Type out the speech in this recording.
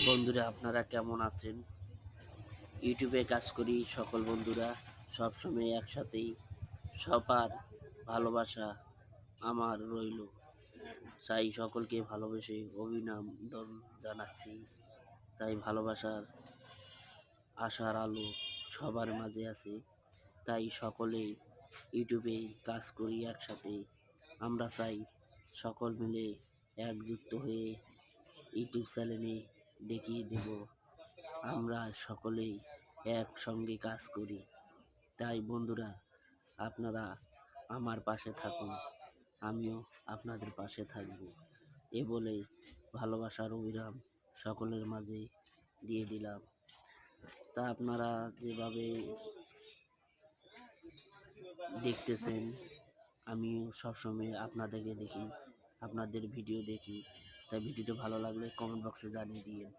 বন্ধুরা, আপনারা কেমন আছেন? ইউটিউবে কাজ করি সকল বন্ধুরা সবসময় একসাথেই। সবার ভালোবাসা আমার রইল। চাই সকলকে ভালোবেসে অভিনন্দন জানাচ্ছি। তাই ভালোবাসার আশার আলো সবার মাঝে আছে। তাই সকলেই ইউটিউবে কাজ করি একসাথে। আমরা চাই সকল মিলে একযুক্ত হয়ে ইউটিউব চ্যানেলে দেখিয়ে দেব আমরা সকলেই একসঙ্গে কাজ করি। তাই বন্ধুরা, আপনারা আমার পাশে থাকুন, আমিও আপনাদের পাশে থাকব। এ বলে ভালোবাসার অবিরাম সকলের মাঝে দিয়ে দিলাম। তা আপনারা যেভাবে দেখতেছেন, আমিও সবসময় আপনাদেরকে দেখি, আপনাদের ভিডিও দেখি। তাই ভিডিওটা ভালো লাগলে কমেন্ট বক্সে জানিয়ে দিয়েন।